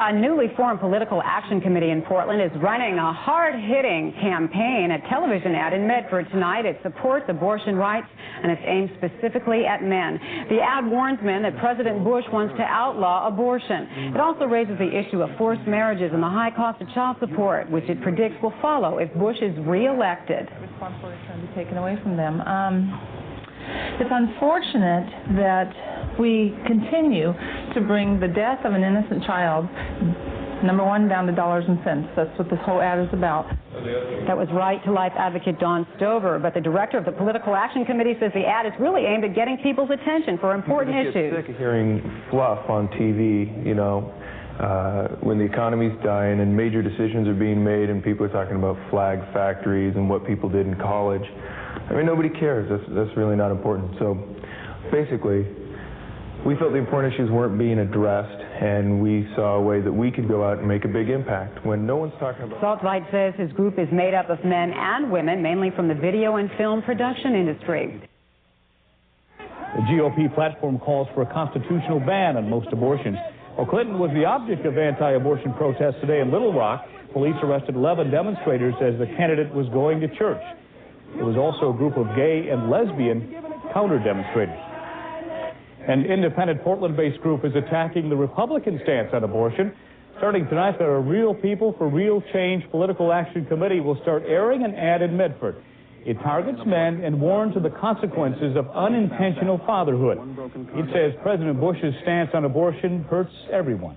A newly formed political action committee in Portland is running a hard-hitting campaign, a television ad in Medford tonight. It supports abortion rights, and it's aimed specifically at men. The ad warns men that President Bush wants to outlaw abortion. It also raises the issue of forced marriages and the high cost of child support, which it predicts will follow if Bush is re-elected. Responsibility is going to be taken away from them. It's unfortunate that we continue to bring the death of an innocent child, number one, down to dollars and cents. That's what this whole ad is about. That was Right to Life advocate Dawn Stover, but the director of the Political Action Committee says the ad is really aimed at getting people's attention for important issues. I get sick of hearing fluff on TV, when the economy's dying and major decisions are being made and people are talking about flag factories and what people did in college. I mean, nobody cares. That's really not important. So basically, we felt the important issues weren't being addressed, and we saw a way that we could go out and make a big impact when no one's talking about it. Saltzweit says his group is made up of men and women, mainly from the video and film production industry. The GOP platform calls for a constitutional ban on most abortions. Well, Clinton was the object of anti-abortion protests today in Little Rock. Police arrested 11 demonstrators as the candidate was going to church. There was also a group of gay and lesbian counter-demonstrators. An independent Portland-based group is attacking the Republican stance on abortion. Starting tonight, the Real People for Real Change Political Action Committee will start airing an ad in Medford. It targets men and warns of the consequences of unintentional fatherhood. It says President Bush's stance on abortion hurts everyone.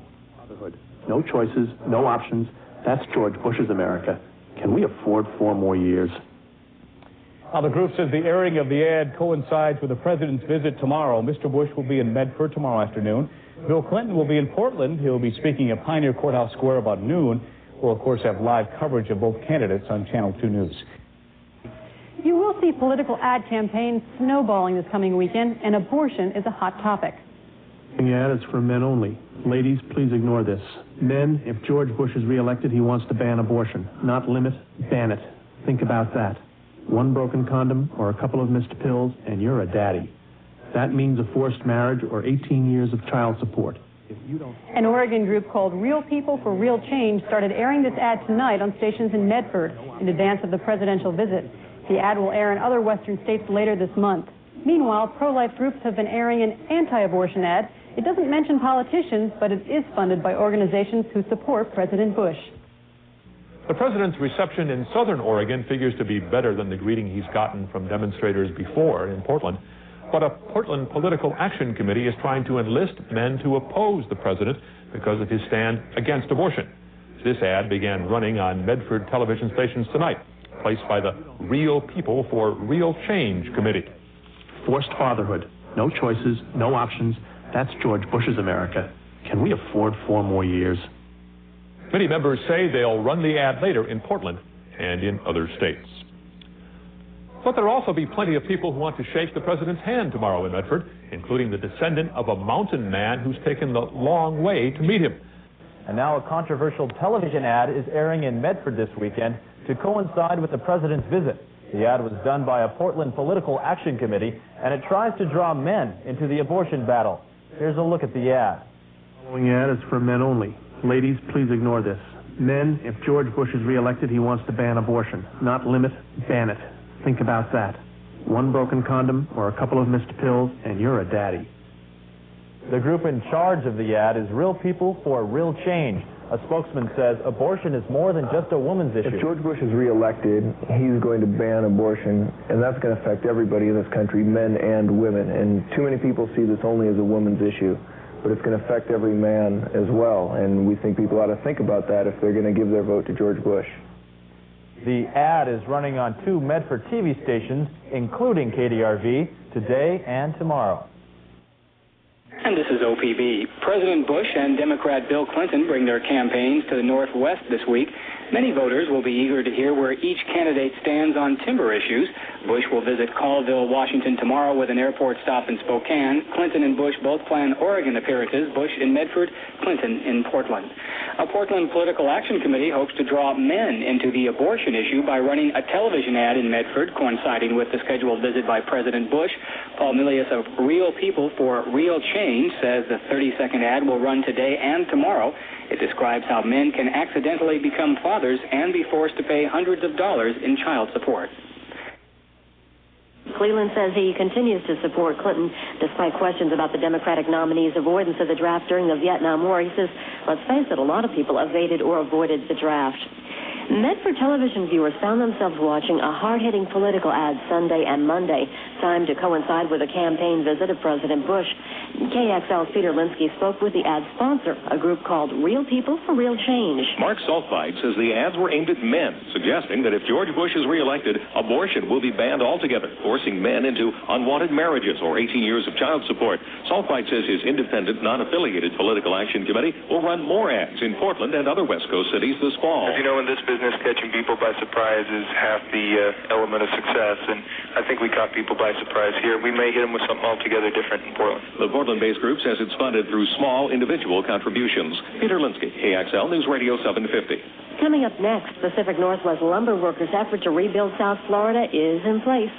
No choices, no options. That's George Bush's America. Can we afford 4 more years? Now, the group says the airing of the ad coincides with the president's visit tomorrow. Mr. Bush will be in Medford tomorrow afternoon. Bill Clinton will be in Portland. He'll be speaking at Pioneer Courthouse Square about noon. We'll, of course, have live coverage of both candidates on Channel 2 News. You will see political ad campaigns snowballing this coming weekend, and abortion is a hot topic. The ad is for men only. Ladies, please ignore this. Men, if George Bush is reelected, he wants to ban abortion. Not limit, ban it. Think about that. 1 broken condom or a couple of missed pills, and you're a daddy. That means a forced marriage or 18 years of child support. An Oregon group called Real People for Real Change started airing this ad tonight on stations in Medford in advance of the presidential visit. The ad will air in other western states later this month. Meanwhile, pro-life groups have been airing an anti-abortion ad. It doesn't mention politicians, but it is funded by organizations who support President Bush. The president's reception in southern Oregon figures to be better than the greeting he's gotten from demonstrators before in Portland. But a Portland Political Action Committee is trying to enlist men to oppose the president because of his stand against abortion. This ad began running on Medford television stations tonight, placed by the Real People for Real Change Committee. Forced fatherhood. No choices, no options. That's George Bush's America. Can we afford 4 more years? Many members say they'll run the ad later in Portland and in other states. But there'll also be plenty of people who want to shake the president's hand tomorrow in Medford, including the descendant of a mountain man who's taken the long way to meet him. And now a controversial television ad is airing in Medford this weekend to coincide with the president's visit. The ad was done by a Portland Political Action Committee, and it tries to draw men into the abortion battle. Here's a look at the ad. The following ad is for men only. Ladies, please ignore this. Men, if George Bush is reelected, he wants to ban abortion. Not limit, ban it. Think about that. 1 broken condom or a couple of missed pills, and you're a daddy. The group in charge of the ad is Real People for Real Change. A spokesman says abortion is more than just a woman's issue. If George Bush is reelected, he's going to ban abortion, and that's going to affect everybody in this country, men and women. And too many people see this only as a woman's issue, but it's going to affect every man as well. And we think people ought to think about that if they're going to give their vote to George Bush. The ad is running on 2 Medford TV stations, including KDRV, today and tomorrow. And this is OPB. President Bush and Democrat Bill Clinton bring their campaigns to the Northwest this week. Many voters will be eager to hear where each candidate stands on timber issues. Bush will visit Colville, Washington tomorrow with an airport stop in Spokane. Clinton and Bush both plan Oregon appearances, Bush in Medford, Clinton in Portland. A Portland Political Action Committee hopes to draw men into the abortion issue by running a television ad in Medford, coinciding with the scheduled visit by President Bush. Paul Milius of Real People for Real Change says the 30-second ad will run today and tomorrow. It describes how men can accidentally become fathers and be forced to pay hundreds of dollars in child support. Cleland says he continues to support Clinton despite questions about the Democratic nominee's avoidance of the draft during the Vietnam War. He says, let's face it, a lot of people evaded or avoided the draft. Medford television viewers found themselves watching a hard-hitting political ad Sunday and Monday, timed to coincide with a campaign visit of President Bush. KXL's Peter Linsky spoke with the ad sponsor, a group called Real People for Real Change. Mark Saltweit says the ads were aimed at men, suggesting that if George Bush is reelected, abortion will be banned altogether, forcing men into unwanted marriages or 18 years of child support. Saltweit says his independent, non-affiliated political action committee will run more ads in Portland and other West Coast cities this fall. As you know, in this business, catching people by surprise is half the element of success, and I think we caught people by surprise here. We may hit them with something altogether different in Portland. The Portland-based group says it's funded through small individual contributions. Peter Linsky, KXL News Radio 750. Coming up next, Pacific Northwest lumber workers' effort to rebuild South Florida is in place.